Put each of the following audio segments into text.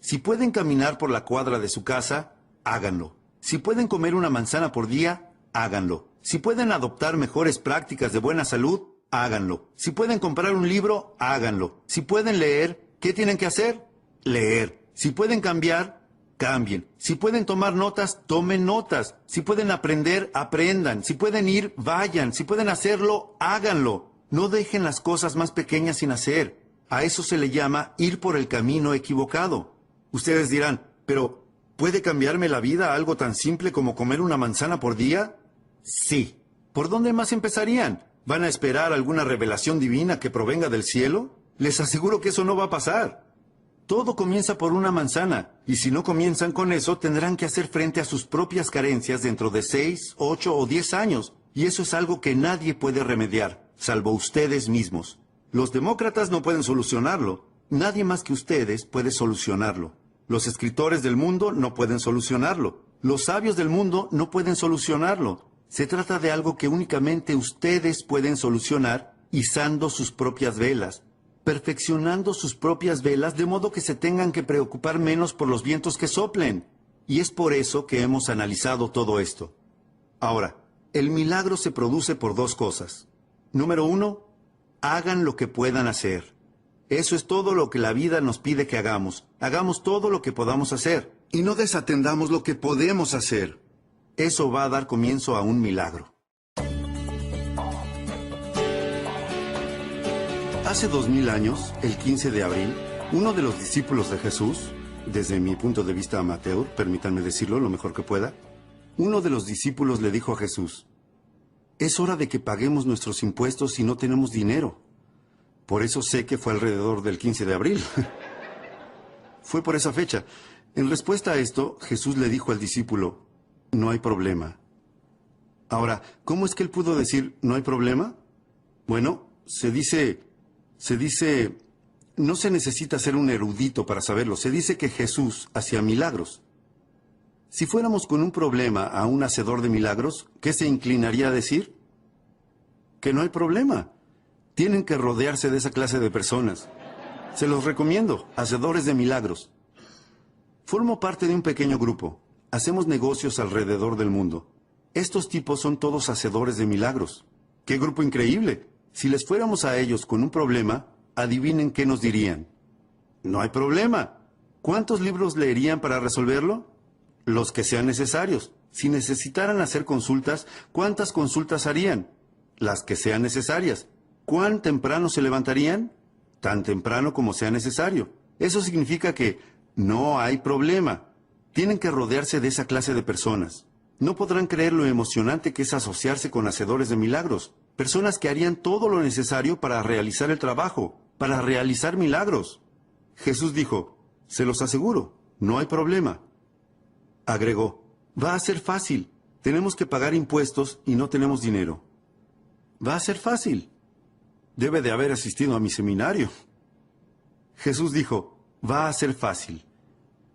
Si pueden caminar por la cuadra de su casa, háganlo. Si pueden comer una manzana por día, háganlo. Si pueden adoptar mejores prácticas de buena salud, háganlo. Si pueden comprar un libro, háganlo. Si pueden leer, ¿qué tienen que hacer? Leer. Si pueden cambiar, cambien. Si pueden tomar notas, tomen notas. Si pueden aprender, aprendan. Si pueden ir, vayan. Si pueden hacerlo, háganlo. No dejen las cosas más pequeñas sin hacer. A eso se le llama ir por el camino equivocado. Ustedes dirán, pero ¿puede cambiarme la vida algo tan simple como comer una manzana por día? Sí. ¿Por dónde más empezarían? ¿Van a esperar alguna revelación divina que provenga del cielo? Les aseguro que eso no va a pasar. Todo comienza por una manzana, y si no comienzan con eso, tendrán que hacer frente a sus propias carencias dentro de 6, 8 o 10 años, y eso es algo que nadie puede remediar, salvo ustedes mismos. Los demócratas no pueden solucionarlo. Nadie más que ustedes puede solucionarlo. Los escritores del mundo no pueden solucionarlo. Los sabios del mundo no pueden solucionarlo. Se trata de algo que únicamente ustedes pueden solucionar izando sus propias velas, perfeccionando sus propias velas de modo que se tengan que preocupar menos por los vientos que soplen. Y es por eso que hemos analizado todo esto. Ahora, el milagro se produce por dos cosas. Número 1, hagan lo que puedan hacer. Eso es todo lo que la vida nos pide que hagamos. Hagamos todo lo que podamos hacer. Y no desatendamos lo que podemos hacer. Eso va a dar comienzo a un milagro. Hace 2000 años, el 15 de abril, uno de los discípulos de Jesús, desde mi punto de vista amateur, permítanme decirlo lo mejor que pueda, uno de los discípulos le dijo a Jesús, es hora de que paguemos nuestros impuestos si no tenemos dinero. Por eso sé que fue alrededor del 15 de abril. Fue por esa fecha. En respuesta a esto, Jesús le dijo al discípulo, no hay problema. Ahora, ¿cómo es que él pudo decir, no hay problema? Bueno, se dice, no se necesita ser un erudito para saberlo. Se dice que Jesús hacía milagros. Si fuéramos con un problema a un hacedor de milagros, ¿qué se inclinaría a decir? Que no hay problema. Tienen que rodearse de esa clase de personas. Se los recomiendo, hacedores de milagros. Formo parte de un pequeño grupo. Hacemos negocios alrededor del mundo. Estos tipos son todos hacedores de milagros. ¡Qué grupo increíble! Si les fuéramos a ellos con un problema, adivinen qué nos dirían. No hay problema. ¿Cuántos libros leerían para resolverlo? Los que sean necesarios. Si necesitaran hacer consultas, ¿cuántas consultas harían? Las que sean necesarias. ¿Cuán temprano se levantarían? Tan temprano como sea necesario. Eso significa que no hay problema. Tienen que rodearse de esa clase de personas. No podrán creer lo emocionante que es asociarse con hacedores de milagros. Personas que harían todo lo necesario para realizar el trabajo, para realizar milagros. Jesús dijo, se los aseguro, no hay problema. Agregó, va a ser fácil. Tenemos que pagar impuestos y no tenemos dinero. Va a ser fácil. Debe de haber asistido a mi seminario. Jesús dijo, va a ser fácil.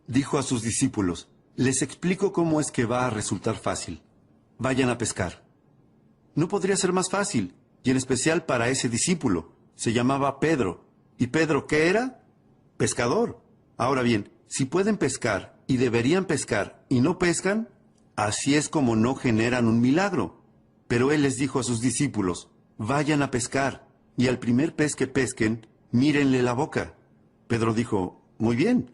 Dijo a sus discípulos, les explico cómo es que va a resultar fácil. Vayan a pescar. No podría ser más fácil, y en especial para ese discípulo. Se llamaba Pedro. ¿Y Pedro qué era? Pescador. Ahora bien, si pueden pescar y deberían pescar y no pescan, así es como no generan un milagro. Pero él les dijo a sus discípulos, vayan a pescar, y al primer pez que pesquen, mírenle la boca. Pedro dijo, muy bien.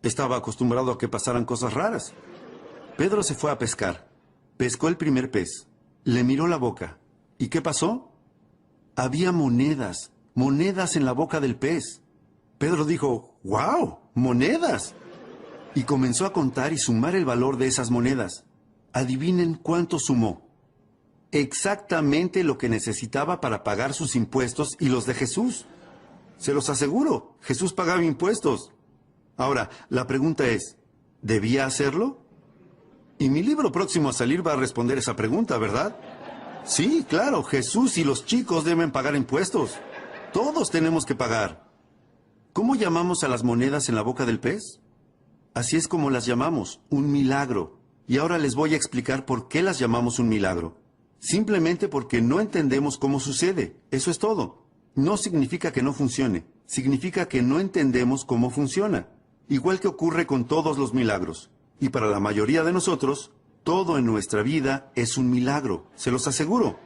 Estaba acostumbrado a que pasaran cosas raras. Pedro se fue a pescar. Pescó el primer pez. Le miró la boca. ¿Y qué pasó? Había monedas en la boca del pez. Pedro dijo, ¡wow! ¡Monedas! Y comenzó a contar y sumar el valor de esas monedas. Adivinen cuánto sumó. Exactamente lo que necesitaba para pagar sus impuestos y los de Jesús. Se los aseguro, Jesús pagaba impuestos. Ahora, la pregunta es, ¿debía hacerlo? Y mi libro próximo a salir va a responder esa pregunta, ¿verdad? Sí, claro, Jesús y los chicos deben pagar impuestos. Todos tenemos que pagar. ¿Cómo llamamos a las monedas en la boca del pez? Así es como las llamamos, un milagro. Y ahora les voy a explicar por qué las llamamos un milagro. Simplemente porque no entendemos cómo sucede. Eso es todo. No significa que no funcione. Significa que no entendemos cómo funciona. igual que ocurre con todos los milagros. Y para la mayoría de nosotros, todo en nuestra vida es un milagro, se los aseguro.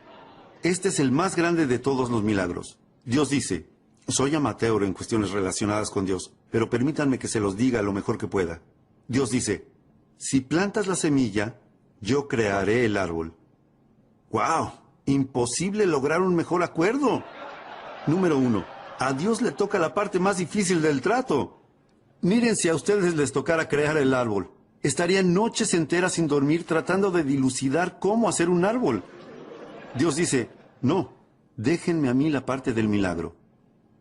Este es el más grande de todos los milagros. Dios dice, soy amateur en cuestiones relacionadas con Dios, pero permítanme que se los diga lo mejor que pueda. Dios dice, si plantas la semilla, yo crearé el árbol. ¡Wow! Imposible lograr un mejor acuerdo. Número 1. A Dios le toca la parte más difícil del trato. Miren, si a ustedes les tocara crear el árbol, estarían noches enteras sin dormir tratando de dilucidar cómo hacer un árbol. Dios dice, no, déjenme a mí la parte del milagro.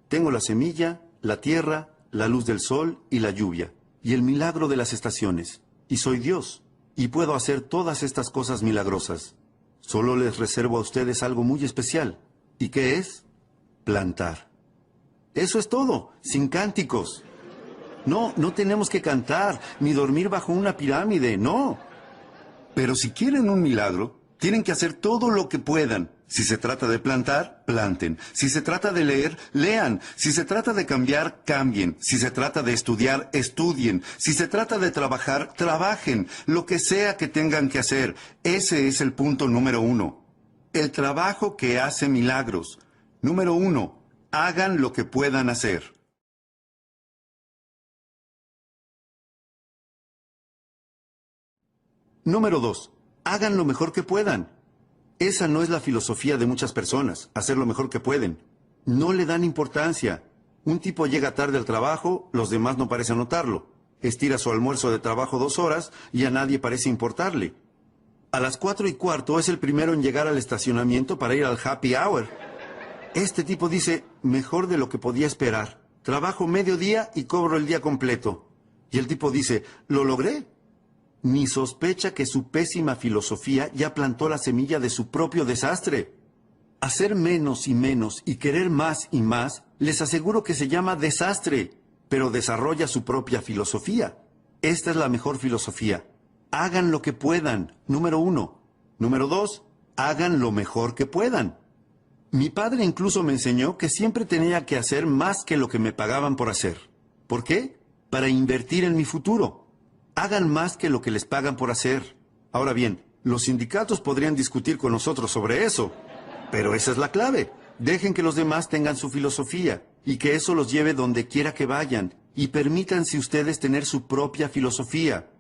Tengo la semilla, la tierra, la luz del sol y la lluvia, y el milagro de las estaciones. Y soy Dios, y puedo hacer todas estas cosas milagrosas. Solo les reservo a ustedes algo muy especial. ¿Y qué es? Plantar. Eso es todo, sin cánticos. No, no tenemos que cantar, ni dormir bajo una pirámide, no. Pero si quieren un milagro, tienen que hacer todo lo que puedan. Si se trata de plantar, planten. Si se trata de leer, lean. Si se trata de cambiar, cambien. Si se trata de estudiar, estudien. Si se trata de trabajar, trabajen. Lo que sea que tengan que hacer. Ese es el punto número 1. El trabajo que hace milagros. Número 1. Hagan lo que puedan hacer. Número 2. Hagan lo mejor que puedan. Esa no es la filosofía de muchas personas, hacer lo mejor que pueden. No le dan importancia. Un tipo llega tarde al trabajo, los demás no parecen notarlo. Estira su almuerzo de trabajo 2 horas y a nadie parece importarle. A las 4:15 es el primero en llegar al estacionamiento para ir al happy hour. Este tipo dice, mejor de lo que podía esperar. Trabajo medio día y cobro el día completo. Y el tipo dice, ¿lo logré? Ni sospecha que su pésima filosofía ya plantó la semilla de su propio desastre. Hacer menos y menos y querer más y más, les aseguro que se llama desastre, pero desarrolla su propia filosofía. Esta es la mejor filosofía. Hagan lo que puedan, número 1. Número 2, hagan lo mejor que puedan. Mi padre incluso me enseñó que siempre tenía que hacer más que lo que me pagaban por hacer. ¿Por qué? Para invertir en mi futuro. Hagan más que lo que les pagan por hacer. Ahora bien, los sindicatos podrían discutir con nosotros sobre eso. Pero esa es la clave. Dejen que los demás tengan su filosofía y que eso los lleve donde quiera que vayan. Y permítanse ustedes tener su propia filosofía.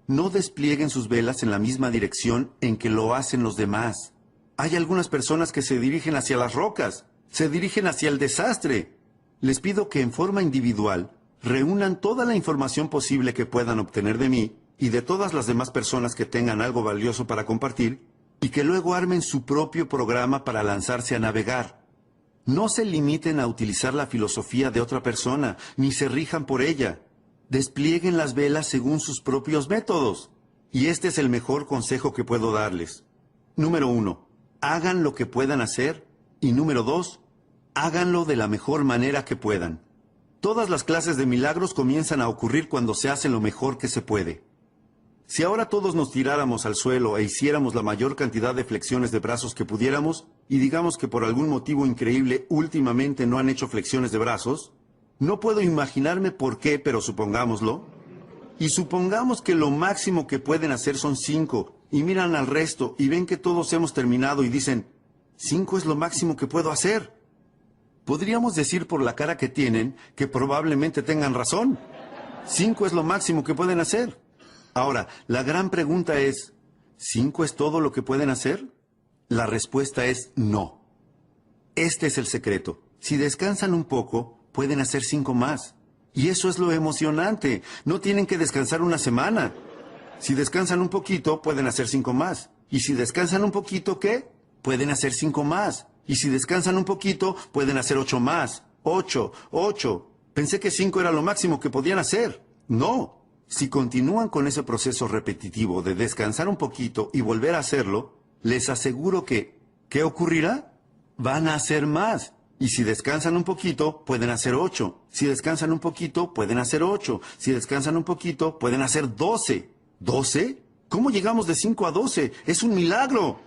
No desplieguen sus velas en la misma dirección en que lo hacen los demás. Hay algunas personas que se dirigen hacia las rocas, se dirigen hacia el desastre. Les pido que en forma individual reúnan toda la información posible que puedan obtener de mí y de todas las demás personas que tengan algo valioso para compartir y que luego armen su propio programa para lanzarse a navegar. No se limiten a utilizar la filosofía de otra persona, ni se rijan por ella. Desplieguen las velas según sus propios métodos. Y este es el mejor consejo que puedo darles. Número 1. Hagan lo que puedan hacer. Y número 2. Háganlo de la mejor manera que puedan. Todas las clases de milagros comienzan a ocurrir cuando se hace lo mejor que se puede. Si ahora todos nos tiráramos al suelo e hiciéramos la mayor cantidad de flexiones de brazos que pudiéramos, y digamos que por algún motivo increíble últimamente no han hecho flexiones de brazos, no puedo imaginarme por qué, pero supongámoslo. Y supongamos que lo máximo que pueden hacer son 5, y miran al resto y ven que todos hemos terminado y dicen, 5 es lo máximo que puedo hacer. Podríamos decir por la cara que tienen que probablemente tengan razón. 5 es lo máximo que pueden hacer. Ahora, la gran pregunta es, ¿5 es todo lo que pueden hacer? La respuesta es no. Este es el secreto. Si descansan un poco, pueden hacer 5 más. Y eso es lo emocionante. No tienen que descansar una semana. Si descansan un poquito, pueden hacer 5 más. Y si descansan un poquito, ¿qué? Pueden hacer 5 más. Y si descansan un poquito, pueden hacer 8 más. 8. Pensé que 5 era lo máximo que podían hacer. No. Si continúan con ese proceso repetitivo de descansar un poquito y volver a hacerlo, les aseguro que, ¿qué ocurrirá? Van a hacer más. Y si descansan un poquito, pueden hacer 8. Si descansan un poquito, pueden hacer 8. Si descansan un poquito, pueden hacer 12. ¿12? ¿Cómo llegamos de 5 a 12? ¡Es un milagro!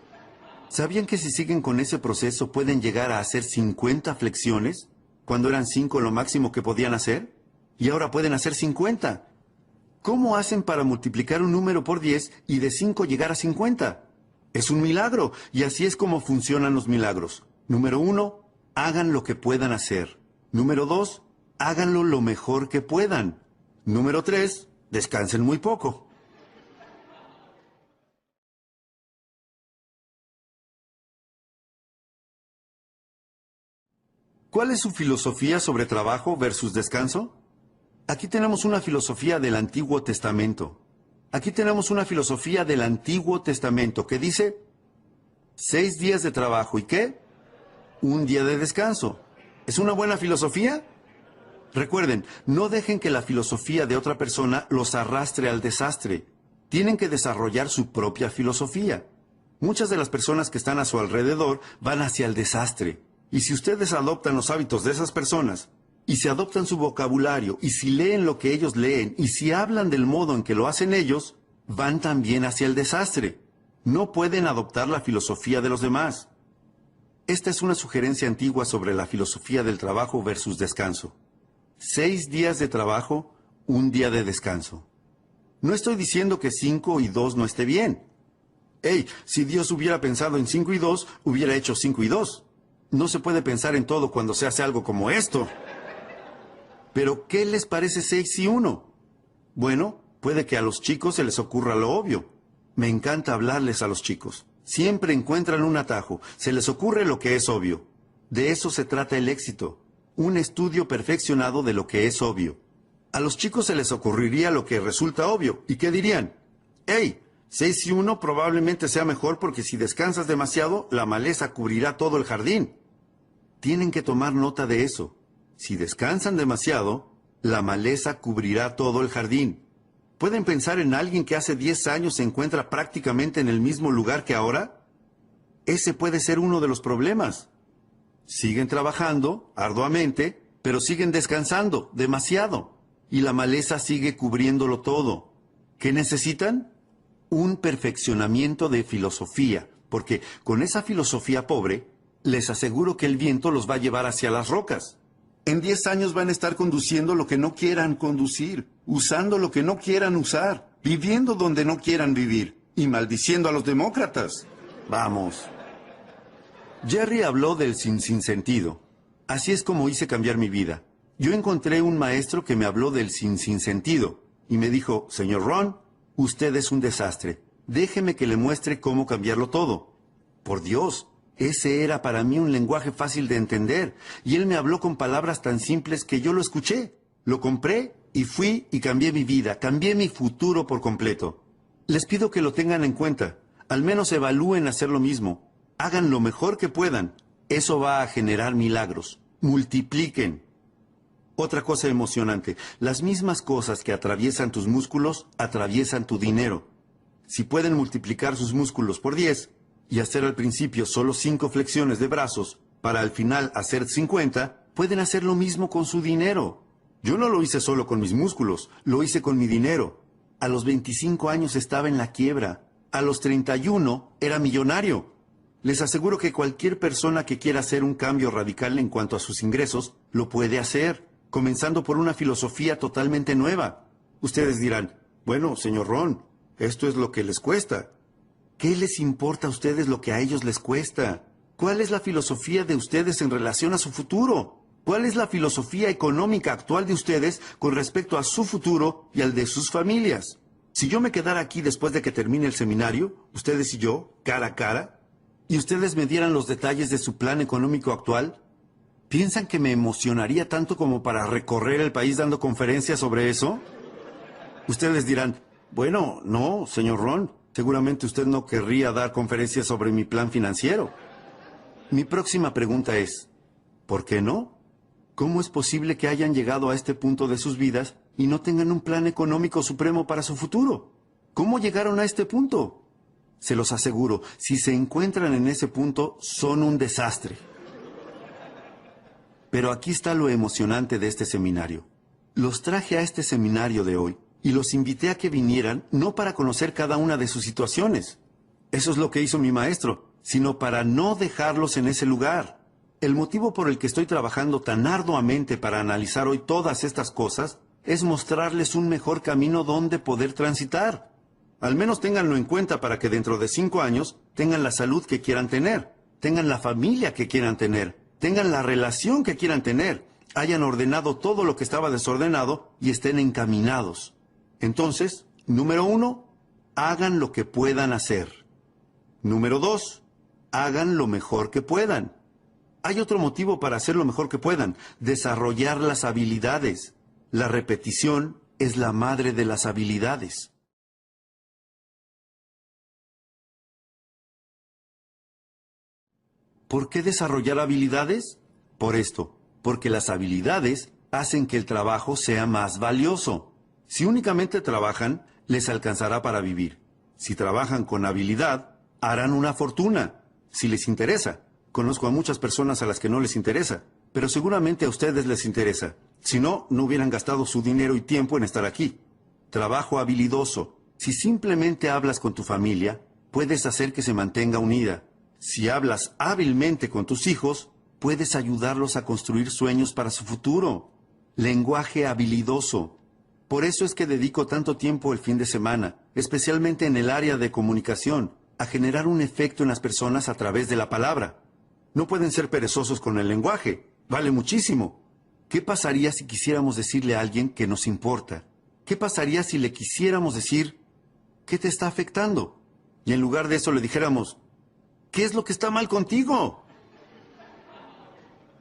¿Sabían que si siguen con ese proceso pueden llegar a hacer 50 flexiones? Cuando eran 5 lo máximo que podían hacer. Y ahora pueden hacer 50. ¿Cómo hacen para multiplicar un número por 10 y de 5 llegar a 50? Es un milagro, y así es como funcionan los milagros. Número 1, hagan lo que puedan hacer. Número 2, háganlo lo mejor que puedan. Número 3, descansen muy poco. ¿Cuál es su filosofía sobre trabajo versus descanso? Aquí tenemos una filosofía del Antiguo Testamento. Aquí tenemos una filosofía del Antiguo Testamento que dice 6 días de trabajo, ¿y qué? Un día de descanso. ¿Es una buena filosofía? Recuerden, no dejen que la filosofía de otra persona los arrastre al desastre. Tienen que desarrollar su propia filosofía. Muchas de las personas que están a su alrededor van hacia el desastre. Y si ustedes adoptan los hábitos de esas personas, y si adoptan su vocabulario, y si leen lo que ellos leen, y si hablan del modo en que lo hacen ellos, van también hacia el desastre. No pueden adoptar la filosofía de los demás. Esta es una sugerencia antigua sobre la filosofía del trabajo versus descanso. 6 días de trabajo, un día de descanso. No estoy diciendo que 5 y 2 no esté bien. Hey, si Dios hubiera pensado en 5 y 2, hubiera hecho 5 y 2. No se puede pensar en todo cuando se hace algo como esto. Pero, ¿qué les parece 6 y 1? Bueno, puede que a los chicos se les ocurra lo obvio. Me encanta hablarles a los chicos. Siempre encuentran un atajo. Se les ocurre lo que es obvio. De eso se trata el éxito. Un estudio perfeccionado de lo que es obvio. A los chicos se les ocurriría lo que resulta obvio. ¿Y qué dirían? ¡Hey! 6 y 1 probablemente sea mejor porque si descansas demasiado, la maleza cubrirá todo el jardín. Tienen que tomar nota de eso. Si descansan demasiado, la maleza cubrirá todo el jardín. ¿Pueden pensar en alguien que hace 10 años se encuentra prácticamente en el mismo lugar que ahora? Ese puede ser uno de los problemas. Siguen trabajando arduamente, pero siguen descansando demasiado. Y la maleza sigue cubriéndolo todo. ¿Qué necesitan? Un perfeccionamiento de filosofía, porque con esa filosofía pobre, les aseguro que el viento los va a llevar hacia las rocas. En 10 años van a estar conduciendo lo que no quieran conducir, usando lo que no quieran usar, viviendo donde no quieran vivir y maldiciendo a los demócratas. Vamos. Jerry habló del sinsentido. Así es como hice cambiar mi vida. Yo encontré un maestro que me habló del sinsentido y me dijo, señor Ron, usted es un desastre. Déjeme que le muestre cómo cambiarlo todo. Por Dios. Ese era para mí un lenguaje fácil de entender, y él me habló con palabras tan simples que yo lo escuché, lo compré y fui y cambié mi vida, cambié mi futuro por completo. Les pido que lo tengan en cuenta, al menos evalúen hacer lo mismo, hagan lo mejor que puedan, eso va a generar milagros, multipliquen. Otra cosa emocionante, las mismas cosas que atraviesan tus músculos, atraviesan tu dinero. Si pueden multiplicar sus músculos por 10, y hacer al principio solo 5 flexiones de brazos, para al final hacer 50, pueden hacer lo mismo con su dinero. Yo no lo hice solo con mis músculos, lo hice con mi dinero. A los 25 años estaba en la quiebra. A los 31 era millonario. Les aseguro que cualquier persona que quiera hacer un cambio radical en cuanto a sus ingresos, lo puede hacer, comenzando por una filosofía totalmente nueva. Ustedes dirán, bueno, señor Ron, esto es lo que les cuesta. ¿Qué les importa a ustedes lo que a ellos les cuesta? ¿Cuál es la filosofía de ustedes en relación a su futuro? ¿Cuál es la filosofía económica actual de ustedes con respecto a su futuro y al de sus familias? Si yo me quedara aquí después de que termine el seminario, ustedes y yo, cara a cara, y ustedes me dieran los detalles de su plan económico actual, ¿piensan que me emocionaría tanto como para recorrer el país dando conferencias sobre eso? Ustedes dirán, bueno, no, señor Ron. Seguramente usted no querría dar conferencias sobre mi plan financiero. Mi próxima pregunta es, ¿por qué no? ¿Cómo es posible que hayan llegado a este punto de sus vidas y no tengan un plan económico supremo para su futuro? ¿Cómo llegaron a este punto? Se los aseguro, si se encuentran en ese punto, son un desastre. Pero aquí está lo emocionante de este seminario. Los traje a este seminario de hoy y los invité a que vinieran no para conocer cada una de sus situaciones. Eso es lo que hizo mi maestro, sino para no dejarlos en ese lugar. El motivo por el que estoy trabajando tan arduamente para analizar hoy todas estas cosas es mostrarles un mejor camino donde poder transitar. Al menos ténganlo en cuenta para que dentro de 5 años tengan la salud que quieran tener, tengan la familia que quieran tener, tengan la relación que quieran tener, hayan ordenado todo lo que estaba desordenado y estén encaminados. Entonces, número 1, hagan lo que puedan hacer. Número 2, hagan lo mejor que puedan. Hay otro motivo para hacer lo mejor que puedan: desarrollar las habilidades. La repetición es la madre de las habilidades. ¿Por qué desarrollar habilidades? Por esto, porque las habilidades hacen que el trabajo sea más valioso. Si únicamente trabajan, les alcanzará para vivir. Si trabajan con habilidad, harán una fortuna. Si les interesa. Conozco a muchas personas a las que no les interesa, pero seguramente a ustedes les interesa. Si no, no hubieran gastado su dinero y tiempo en estar aquí. Trabajo habilidoso. Si simplemente hablas con tu familia, puedes hacer que se mantenga unida. Si hablas hábilmente con tus hijos, puedes ayudarlos a construir sueños para su futuro. Lenguaje habilidoso. Por eso es que dedico tanto tiempo el fin de semana, especialmente en el área de comunicación, a generar un efecto en las personas a través de la palabra. No pueden ser perezosos con el lenguaje. Vale muchísimo. ¿Qué pasaría si quisiéramos decirle a alguien que nos importa? ¿Qué pasaría si le quisiéramos decir, ¿qué te está afectando? Y en lugar de eso le dijéramos, ¿qué es lo que está mal contigo?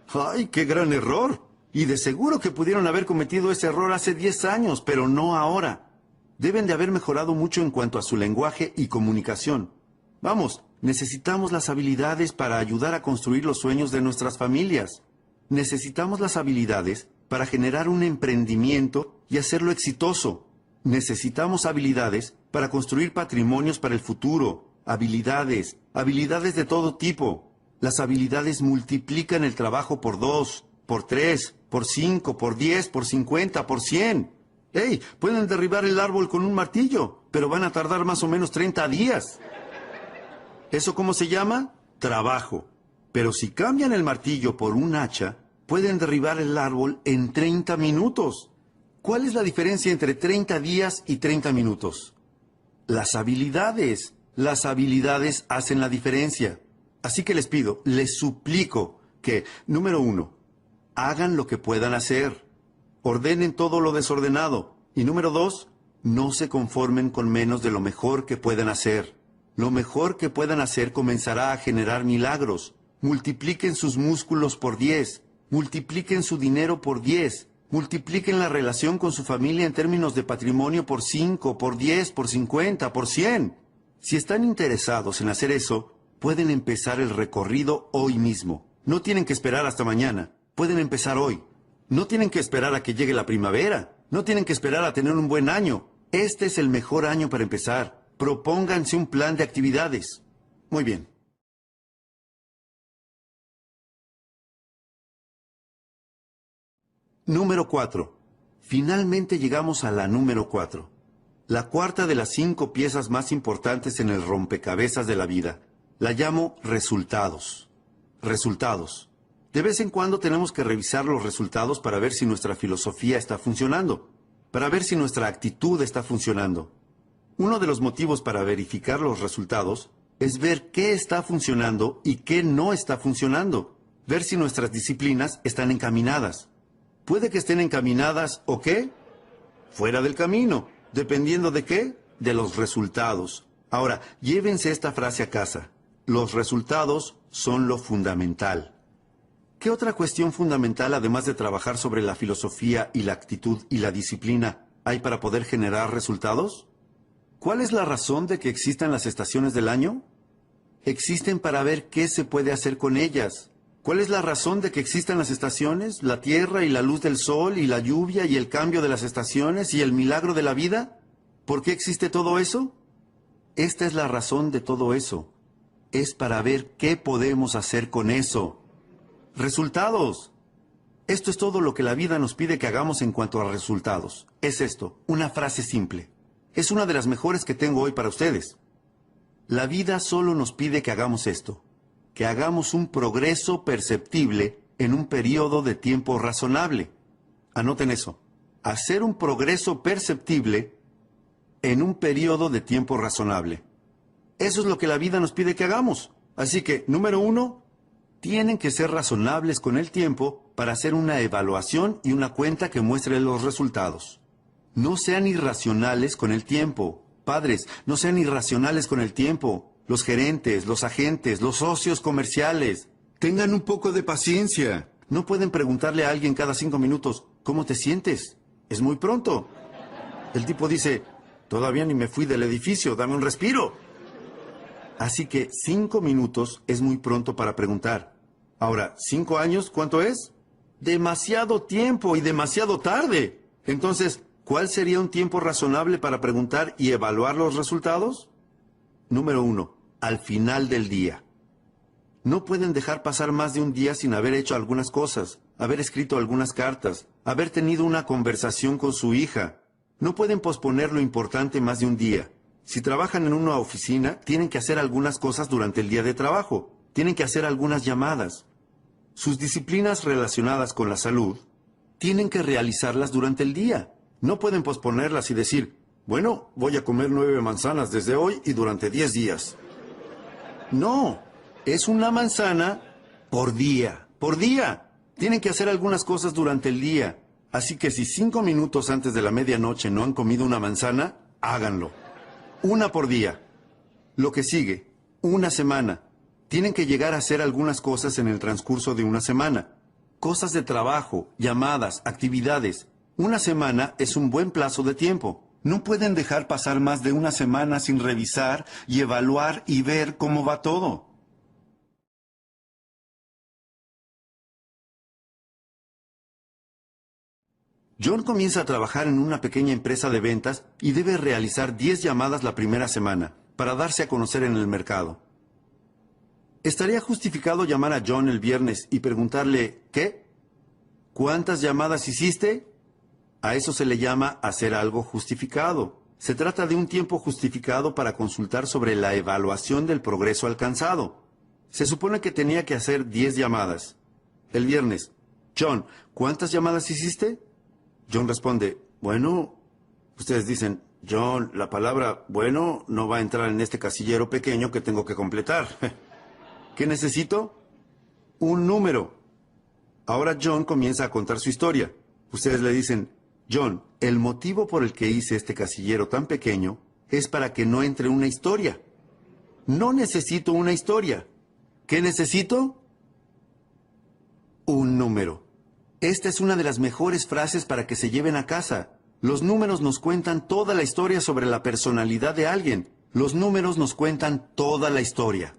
¡Ay, qué gran error! Y de seguro que pudieron haber cometido ese error hace 10 años, pero no ahora. Deben de haber mejorado mucho en cuanto a su lenguaje y comunicación. Vamos, necesitamos las habilidades para ayudar a construir los sueños de nuestras familias. Necesitamos las habilidades para generar un emprendimiento y hacerlo exitoso. Necesitamos habilidades para construir patrimonios para el futuro. Habilidades de todo tipo. Las habilidades multiplican el trabajo por 2, por 3, por 5, por 10, por 50, por 100. ¡Hey! Pueden derribar el árbol con un martillo, pero van a tardar más o menos 30 días. ¿Eso cómo se llama? Trabajo. Pero si cambian el martillo por un hacha, pueden derribar el árbol en 30 minutos. ¿Cuál es la diferencia entre 30 días y 30 minutos? Las habilidades. Las habilidades hacen la diferencia. Así que les pido, les suplico que, número 1, hagan lo que puedan hacer. Ordenen todo lo desordenado. Y número 2, no se conformen con menos de lo mejor que puedan hacer. Lo mejor que puedan hacer comenzará a generar milagros. Multipliquen sus músculos por 10. Multipliquen su dinero por 10. Multipliquen la relación con su familia en términos de patrimonio por 5, por 10, por 50, por 100. Si están interesados en hacer eso, pueden empezar el recorrido hoy mismo. No tienen que esperar hasta mañana. Pueden empezar hoy. No tienen que esperar a que llegue la primavera. No tienen que esperar a tener un buen año. Este es el mejor año para empezar. Propónganse un plan de actividades. Muy bien. Número 4. Finalmente llegamos a la número 4. La cuarta de las 5 piezas más importantes en el rompecabezas de la vida. La llamo resultados. Resultados. De vez en cuando tenemos que revisar los resultados para ver si nuestra filosofía está funcionando, para ver si nuestra actitud está funcionando. Uno de los motivos para verificar los resultados es ver qué está funcionando y qué no está funcionando, ver si nuestras disciplinas están encaminadas. Puede que estén encaminadas o qué, fuera del camino, dependiendo de qué, de los resultados. Ahora, llévense esta frase a casa. Los resultados son lo fundamental. ¿Qué otra cuestión fundamental, además de trabajar sobre la filosofía y la actitud y la disciplina, hay para poder generar resultados? ¿Cuál es la razón de que existan las estaciones del año? Existen para ver qué se puede hacer con ellas. ¿Cuál es la razón de que existan las estaciones, la tierra y la luz del sol y la lluvia y el cambio de las estaciones y el milagro de la vida? ¿Por qué existe todo eso? Esta es la razón de todo eso. Es para ver qué podemos hacer con eso. Resultados. Esto es todo lo que la vida nos pide que hagamos en cuanto a resultados. Es esto, una frase simple. Es una de las mejores que tengo hoy para ustedes. La vida solo nos pide que hagamos esto, que hagamos un progreso perceptible en un periodo de tiempo razonable. Anoten eso. hacer un progreso perceptible en un periodo de tiempo razonable. Eso es lo que la vida nos pide que hagamos. Así que, número 1, tienen que ser razonables con el tiempo para hacer una evaluación y una cuenta que muestre los resultados. No sean irracionales con el tiempo. Padres, no sean irracionales con el tiempo. Los gerentes, los agentes, los socios comerciales. Tengan un poco de paciencia. No pueden preguntarle a alguien cada 5 minutos, ¿cómo te sientes? Es muy pronto. El tipo dice, todavía ni me fui del edificio, dame un respiro. Así que 5 minutos es muy pronto para preguntar. Ahora, 5 años, ¿cuánto es? Demasiado tiempo y demasiado tarde. Entonces, ¿cuál sería un tiempo razonable para preguntar y evaluar los resultados? Número 1, al final del día. No pueden dejar pasar más de un día sin haber hecho algunas cosas, haber escrito algunas cartas, haber tenido una conversación con su hija. No pueden posponer lo importante más de un día. Si trabajan en una oficina, tienen que hacer algunas cosas durante el día de trabajo. Tienen que hacer algunas llamadas. Sus disciplinas relacionadas con la salud, tienen que realizarlas durante el día. No pueden posponerlas y decir, bueno, voy a comer 9 manzanas desde hoy y durante 10 días. No, es una manzana por día, por día. Tienen que hacer algunas cosas durante el día. Así que si 5 minutos antes de la medianoche no han comido una manzana, háganlo. 1 por día. Lo que sigue, 1 semana. Tienen que llegar a hacer algunas cosas en el transcurso de 1 semana. Cosas de trabajo, llamadas, actividades. 1 semana es un buen plazo de tiempo. No pueden dejar pasar más de 1 semana sin revisar y evaluar y ver cómo va todo. John comienza a trabajar en una pequeña empresa de ventas y debe realizar 10 llamadas la primera semana para darse a conocer en el mercado. ¿Estaría justificado llamar a John el viernes y preguntarle, ¿qué? ¿Cuántas llamadas hiciste? A eso se le llama hacer algo justificado. Se trata de un tiempo justificado para consultar sobre la evaluación del progreso alcanzado. Se supone que tenía que hacer 10 llamadas. El viernes, John, ¿cuántas llamadas hiciste? John responde, bueno, ustedes dicen, John, la palabra bueno no va a entrar en este casillero pequeño que tengo que completar. ¿Qué necesito? Un número. Ahora John comienza a contar su historia. Ustedes le dicen, John, el motivo por el que hice este casillero tan pequeño es para que no entre una historia. No necesito una historia. ¿Qué necesito? Un número. Esta es una de las mejores frases para que se lleven a casa. Los números nos cuentan toda la historia sobre la personalidad de alguien. Los números nos cuentan toda la historia.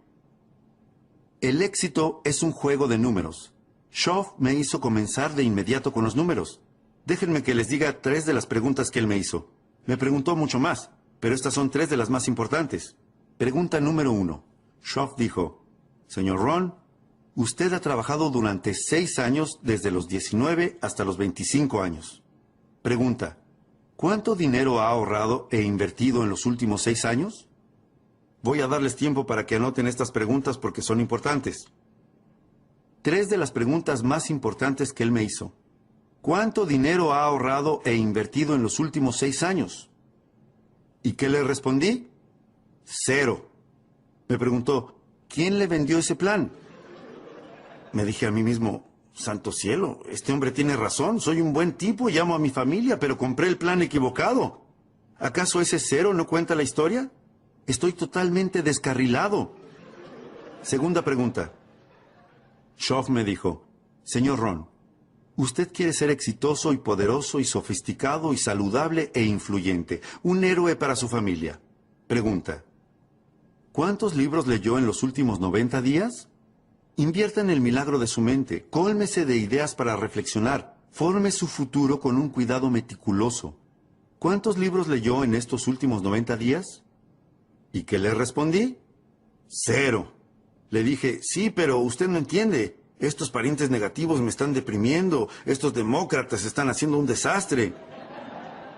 El éxito es un juego de números. Schoff me hizo comenzar de inmediato con los números. Déjenme que les diga 3 de las preguntas que él me hizo. Me preguntó mucho más, pero estas son 3 de las más importantes. Pregunta número 1. Schoff dijo, señor Ron, usted ha trabajado durante 6 años desde los 19 hasta los 25 años. Pregunta, ¿cuánto dinero ha ahorrado e invertido en los últimos 6 años? Voy a darles tiempo para que anoten estas preguntas porque son importantes. 3 de las preguntas más importantes que él me hizo. ¿Cuánto dinero ha ahorrado e invertido en los últimos 6 años? ¿Y qué le respondí? 0. Me preguntó, ¿quién le vendió ese plan? Me dije a mí mismo, santo cielo, este hombre tiene razón, soy un buen tipo y amo a mi familia, pero compré el plan equivocado. ¿Acaso ese 0 no cuenta la historia? Estoy totalmente descarrilado. Segunda pregunta. Schoff me dijo, señor Ron, usted quiere ser exitoso y poderoso y sofisticado y saludable e influyente, un héroe para su familia. Pregunta, ¿cuántos libros leyó en los últimos 90 días? Invierta en el milagro de su mente, cólmese de ideas para reflexionar, forme su futuro con un cuidado meticuloso. ¿Cuántos libros leyó en estos últimos 90 días? ¿Y qué le respondí? 0. Le dije, sí, pero usted no entiende. Estos parientes negativos me están deprimiendo. Estos demócratas están haciendo un desastre.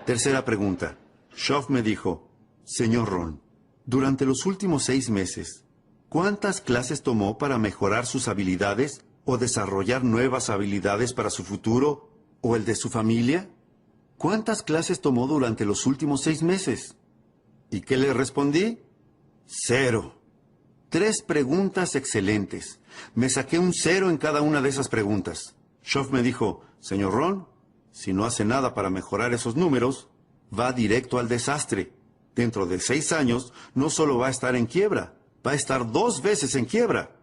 Tercera pregunta. Schoff me dijo, señor Ron, durante los últimos 6 meses, ¿cuántas clases tomó para mejorar sus habilidades o desarrollar nuevas habilidades para su futuro o el de su familia? ¿cuántas clases tomó durante los últimos 6 meses? ¿Y qué le respondí? 0. 3 preguntas excelentes. Me saqué un 0 en cada una de esas preguntas. Schoff me dijo, señor Ron, si no hace nada para mejorar esos números, va directo al desastre. Dentro de 6 años, no solo va a estar en quiebra, va a estar 2 veces en quiebra.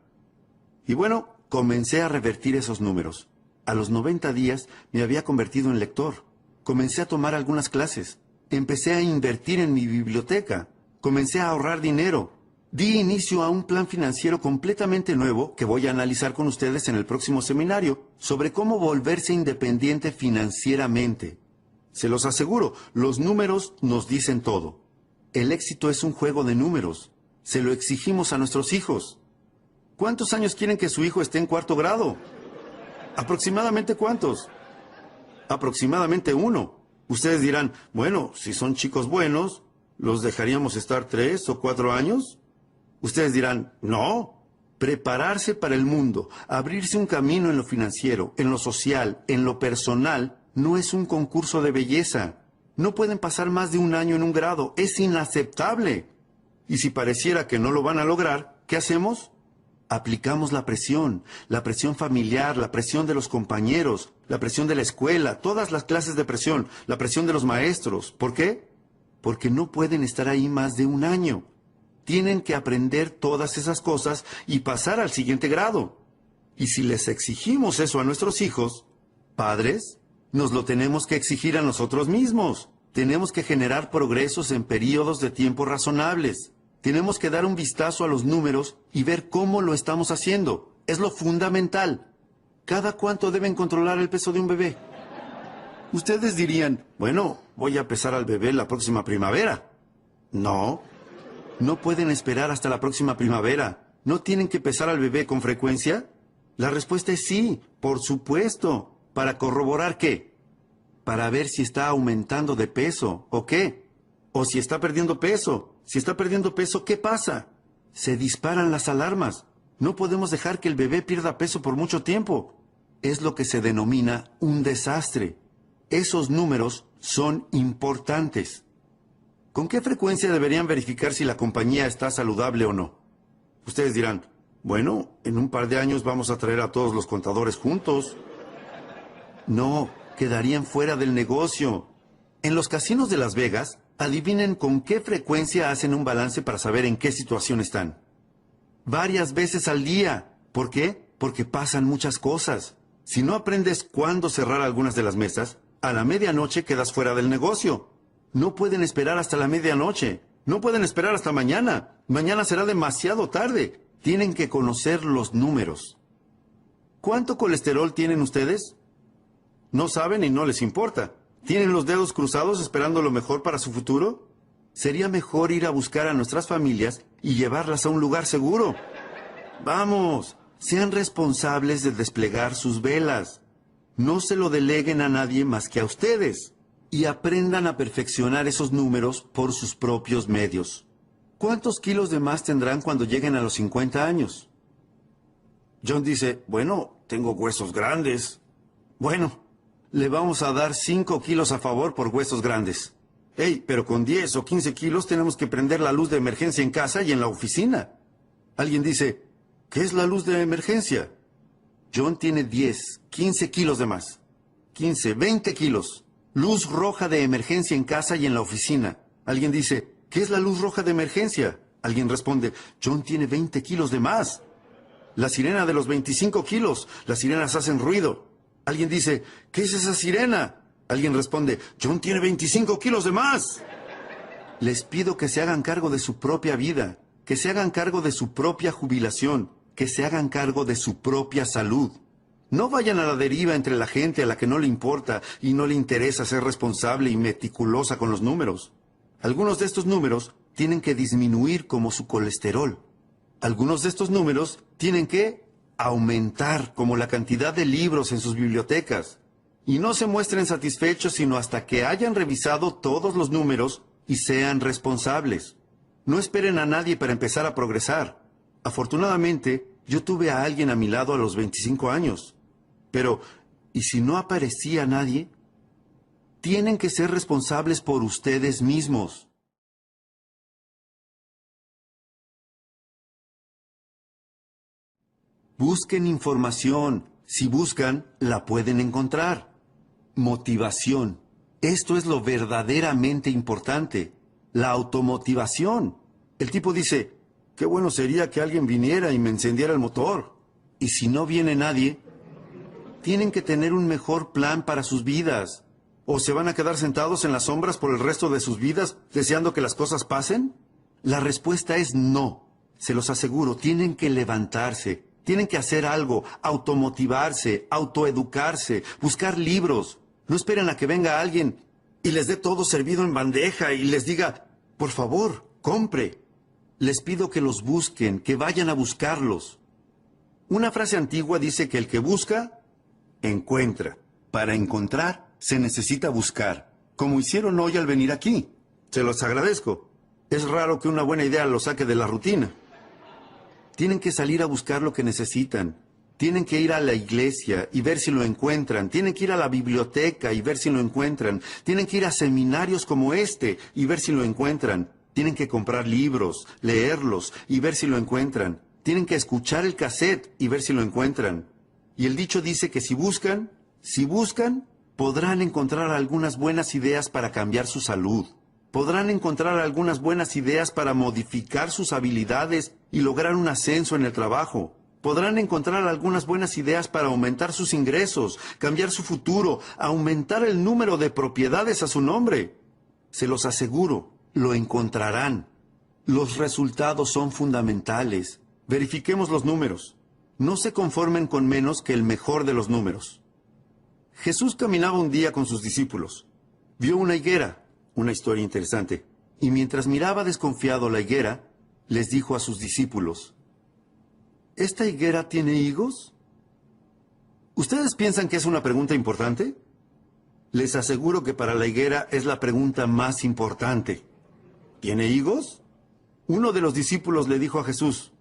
Y bueno, comencé a revertir esos números. A los 90 días me había convertido en lector. Comencé a tomar algunas clases. Empecé a invertir en mi biblioteca. Comencé a ahorrar dinero. Di inicio a un plan financiero completamente nuevo que voy a analizar con ustedes en el próximo seminario sobre cómo volverse independiente financieramente. Se los aseguro, los números nos dicen todo. El éxito es un juego de números. Se lo exigimos a nuestros hijos. ¿Cuántos años quieren que su hijo esté en 4º grado? ¿Aproximadamente cuántos? Aproximadamente 1. Ustedes dirán, bueno, si son chicos buenos, ¿los dejaríamos estar 3 o 4 años? Ustedes dirán, no. Prepararse para el mundo, abrirse un camino en lo financiero, en lo social, en lo personal, no es un concurso de belleza. No pueden pasar más de 1 año en un grado. Es inaceptable. Y si pareciera que no lo van a lograr, ¿qué hacemos? Aplicamos la presión familiar, la presión de los compañeros, la presión de la escuela, todas las clases de presión, la presión de los maestros. ¿Por qué? Porque no pueden estar ahí más de 1 año. Tienen que aprender todas esas cosas y pasar al siguiente grado. Y si les exigimos eso a nuestros hijos, padres, nos lo tenemos que exigir a nosotros mismos. Tenemos que generar progresos en periodos de tiempo razonables. Tenemos que dar un vistazo a los números y ver cómo lo estamos haciendo. Es lo fundamental. ¿Cada cuánto deben controlar el peso de un bebé? Ustedes dirían, bueno, voy a pesar al bebé la próxima primavera. No, no pueden esperar hasta la próxima primavera. ¿No tienen que pesar al bebé con frecuencia? La respuesta es sí, por supuesto. ¿Para corroborar qué? Para ver si está aumentando de peso, ¿o qué? O si está perdiendo peso. Si está perdiendo peso, ¿qué pasa? Se disparan las alarmas. No podemos dejar que el bebé pierda peso por mucho tiempo. Es lo que se denomina un desastre. Esos números son importantes. ¿Con qué frecuencia deberían verificar si la compañía está saludable o no? Ustedes dirán, bueno, en un par de años vamos a traer a todos los contadores juntos. No, quedarían fuera del negocio. En los casinos de Las Vegas, adivinen con qué frecuencia hacen un balance para saber en qué situación están. Varias veces al día. ¿Por qué? Porque pasan muchas cosas. Si no aprendes cuándo cerrar algunas de las mesas, a la medianoche quedas fuera del negocio. No pueden esperar hasta la medianoche. No pueden esperar hasta mañana. Mañana será demasiado tarde. Tienen que conocer los números. ¿Cuánto colesterol tienen ustedes? No saben y no les importa. ¿Tienen los dedos cruzados esperando lo mejor para su futuro? Sería mejor ir a buscar a nuestras familias y llevarlas a un lugar seguro. Vamos, sean responsables de desplegar sus velas. No se lo deleguen a nadie más que a ustedes. Y aprendan a perfeccionar esos números por sus propios medios. ¿Cuántos kilos de más tendrán cuando lleguen a los 50 años? John dice, bueno, tengo huesos grandes. Bueno, le vamos a dar 5 kilos a favor por huesos grandes. Hey, pero con 10 o 15 kilos tenemos que prender la luz de emergencia en casa y en la oficina. Alguien dice, ¿qué es la luz de emergencia? John tiene 10, 15 kilos de más. 15, 20 kilos. Luz roja de emergencia en casa y en la oficina. Alguien dice, ¿qué es la luz roja de emergencia? Alguien responde, John tiene 20 kilos de más. La sirena de los 25 kilos. Las sirenas hacen ruido. Alguien dice, ¿qué es esa sirena? Alguien responde, John tiene 25 kilos de más. Les pido que se hagan cargo de su propia vida, que se hagan cargo de su propia jubilación, que se hagan cargo de su propia salud. No vayan a la deriva entre la gente a la que no le importa y no le interesa ser responsable y meticulosa con los números. Algunos de estos números tienen que disminuir como su colesterol. Algunos de estos números tienen que aumentar como la cantidad de libros en sus bibliotecas. Y no se muestren satisfechos sino hasta que hayan revisado todos los números y sean responsables. No esperen a nadie para empezar a progresar. Afortunadamente, yo tuve a alguien a mi lado a los 25 años. Pero, ¿y si no aparecía nadie? Tienen que ser responsables por ustedes mismos. Busquen información. Si buscan, la pueden encontrar. Motivación. Esto es lo verdaderamente importante. La automotivación. El tipo dice, qué bueno sería que alguien viniera y me encendiera el motor. Y si no viene nadie, tienen que tener un mejor plan para sus vidas. ¿O se van a quedar sentados en las sombras por el resto de sus vidas deseando que las cosas pasen? La respuesta es no. Se los aseguro, tienen que levantarse. Tienen que hacer algo, automotivarse, autoeducarse, buscar libros. No esperen a que venga alguien y les dé todo servido en bandeja y les diga, por favor, compre. Les pido que los busquen, que vayan a buscarlos. Una frase antigua dice que el que busca, encuentra. Para encontrar, se necesita buscar, como hicieron hoy al venir aquí. Se los agradezco. Es raro que una buena idea los saque de la rutina. Tienen que salir a buscar lo que necesitan. Tienen que ir a la iglesia y ver si lo encuentran. Tienen que ir a la biblioteca y ver si lo encuentran. Tienen que ir a seminarios como este y ver si lo encuentran. Tienen que comprar libros, leerlos y ver si lo encuentran. Tienen que escuchar el cassette y ver si lo encuentran. Y el dicho dice que si buscan, podrán encontrar algunas buenas ideas para cambiar su salud. Podrán encontrar algunas buenas ideas para modificar sus habilidades y lograr un ascenso en el trabajo. Podrán encontrar algunas buenas ideas para aumentar sus ingresos, cambiar su futuro, aumentar el número de propiedades a su nombre. Se los aseguro, lo encontrarán. Los resultados son fundamentales. Verifiquemos los números. No se conformen con menos que el mejor de los números. Jesús caminaba un día con sus discípulos. Vio una higuera. Una historia interesante. Y mientras miraba desconfiado la higuera, les dijo a sus discípulos, ¿esta higuera tiene higos? ¿Ustedes piensan que es una pregunta importante? Les aseguro que para la higuera es la pregunta más importante. ¿Tiene higos? Uno de los discípulos le dijo a Jesús,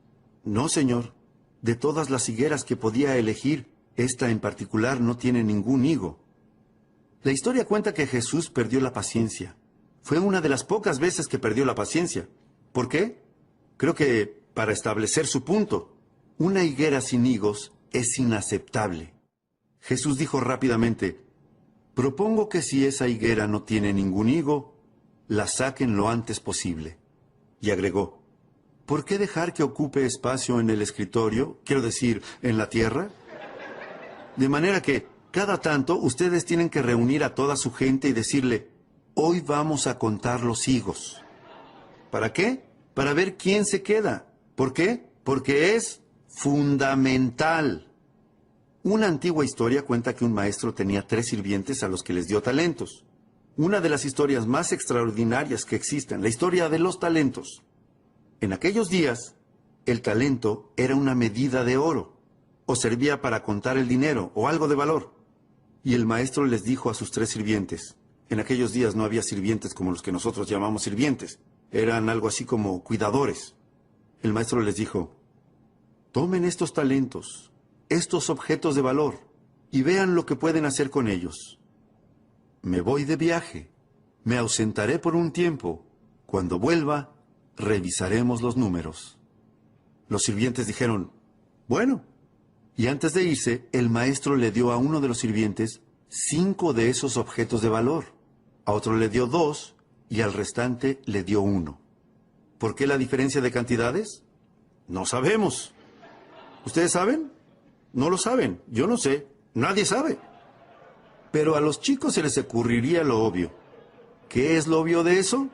no, Señor. De todas las higueras que podía elegir, esta en particular no tiene ningún higo. La historia cuenta que Jesús perdió la paciencia. Fue una de las pocas veces que perdió la paciencia. ¿Por qué? Creo que para establecer su punto. Una higuera sin higos es inaceptable. Jesús dijo rápidamente, propongo que si esa higuera no tiene ningún higo, la saquen lo antes posible. Y agregó, ¿por qué dejar que ocupe espacio en el escritorio, quiero decir, en la tierra? De manera que, cada tanto, ustedes tienen que reunir a toda su gente y decirle, hoy vamos a contar los higos. ¿Para qué? Para ver quién se queda. ¿Por qué? Porque es fundamental. Una antigua historia cuenta que un maestro tenía 3 sirvientes a los que les dio talentos. Una de las historias más extraordinarias que existen, la historia de los talentos. En aquellos días, el talento era una medida de oro, o servía para contar el dinero, o algo de valor. Y el maestro les dijo a sus 3 sirvientes, en aquellos días no había sirvientes como los que nosotros llamamos sirvientes, eran algo así como cuidadores. El maestro les dijo, tomen estos talentos, estos objetos de valor, y vean lo que pueden hacer con ellos. Me voy de viaje, me ausentaré por un tiempo. Cuando vuelva, revisaremos los números. Los sirvientes dijeron, bueno. Y antes de irse, el maestro le dio a uno de los sirvientes 5 de esos objetos de valor. A otro le dio 2 y al restante le dio 1. ¿Por qué la diferencia de cantidades? No sabemos. ¿Ustedes saben? No lo saben. Yo no sé. Nadie sabe. Pero a los chicos se les ocurriría lo obvio. ¿Qué es lo obvio de eso?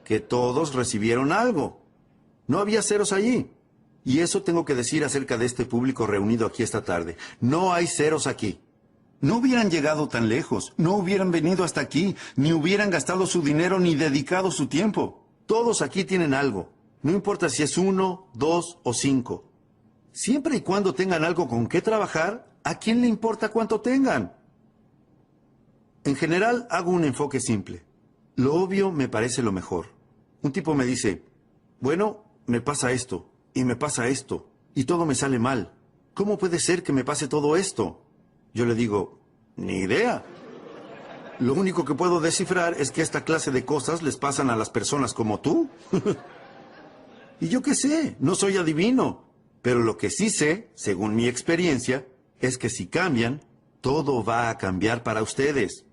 Que todos recibieron algo. No había ceros allí. Y eso tengo que decir acerca de este público reunido aquí esta tarde. No hay ceros aquí. No hubieran llegado tan lejos, no hubieran venido hasta aquí, ni hubieran gastado su dinero ni dedicado su tiempo. Todos aquí tienen algo. No importa si es 1, 2 o 5. Siempre y cuando tengan algo con qué trabajar, ¿a quién le importa cuánto tengan? En general, hago un enfoque simple. Lo obvio me parece lo mejor. Un tipo me dice, bueno, me pasa esto. Y me pasa esto, y todo me sale mal. ¿Cómo puede ser que me pase todo esto? Yo le digo, ni idea. Lo único que puedo descifrar es que esta clase de cosas les pasan a las personas como tú. Y yo qué sé, no soy adivino. Pero lo que sí sé, según mi experiencia, es que si cambian, todo va a cambiar para ustedes.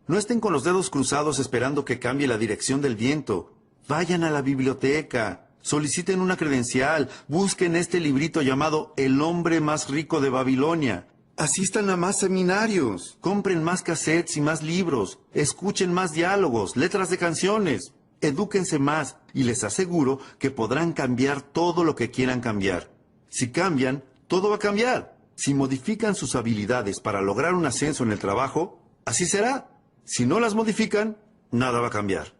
No estén con los dedos cruzados esperando que cambie la dirección del viento. Vayan a la biblioteca, soliciten una credencial, busquen este librito llamado El hombre más rico de Babilonia. Asistan a más seminarios, compren más cassettes y más libros, escuchen más diálogos, letras de canciones, edúquense más y les aseguro que podrán cambiar todo lo que quieran cambiar. Si cambian, todo va a cambiar. Si modifican sus habilidades para lograr un ascenso en el trabajo, así será. Si no las modifican, nada va a cambiar.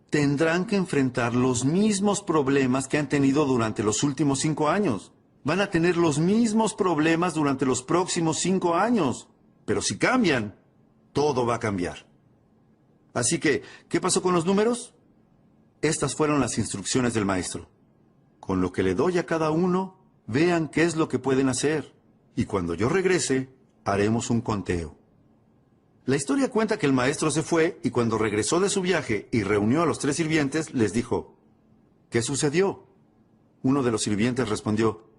Tendrán que enfrentar los mismos problemas que han tenido durante los últimos 5 años. Van a tener los mismos problemas durante los próximos 5 años. Pero si cambian, todo va a cambiar. Así que, ¿qué pasó con los números? Estas fueron las instrucciones del maestro. Con lo que le doy a cada uno, vean qué es lo que pueden hacer. Y cuando yo regrese, haremos un conteo. La historia cuenta que el maestro se fue y cuando regresó de su viaje y reunió a los 3 sirvientes, les dijo, ¿qué sucedió? Uno de los sirvientes respondió,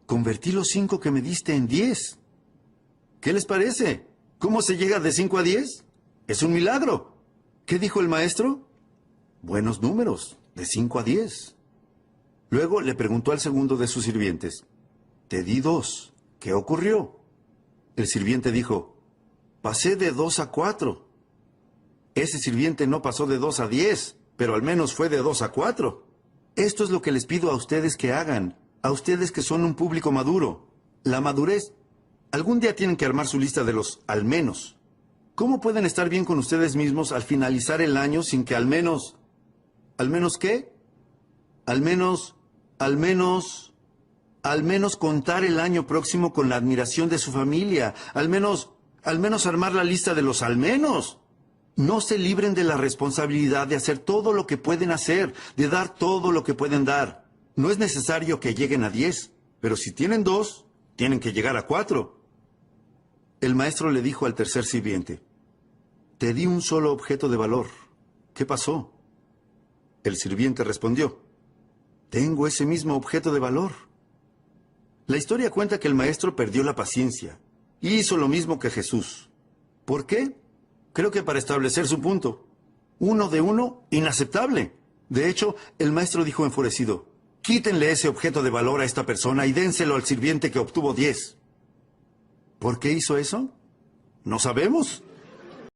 convertí los 5 que me diste en 10. ¿Qué les parece? ¿Cómo se llega de 5 a 10? Es un milagro. ¿Qué dijo el maestro? Buenos números, de 5 a 10. Luego le preguntó al segundo de sus sirvientes, te di 2. ¿Qué ocurrió? El sirviente dijo, pasé de 2 a 4. Ese sirviente no pasó de 2 a 10, pero al menos fue de 2 a 4. Esto es lo que les pido a ustedes que hagan, a ustedes que son un público maduro. La madurez. Algún día tienen que armar su lista de los al menos. ¿Cómo pueden estar bien con ustedes mismos al finalizar el año sin que al menos... ¿Al menos qué? Al menos contar el año próximo con la admiración de su familia. Al menos armar la lista de los al menos. No se libren de la responsabilidad de hacer todo lo que pueden hacer, de dar todo lo que pueden dar. No es necesario que lleguen a 10, pero si tienen 2, tienen que llegar a 4. El maestro le dijo al tercer sirviente, te di un solo objeto de valor. ¿Qué pasó? El sirviente respondió, tengo ese mismo objeto de valor. La historia cuenta que el maestro perdió la paciencia y hizo lo mismo que Jesús. ¿Por qué? Creo que para establecer su punto. 1 de 1, inaceptable. De hecho, el maestro dijo enfurecido, quítenle ese objeto de valor a esta persona y dénselo al sirviente que obtuvo 10. ¿Por qué hizo eso? No sabemos.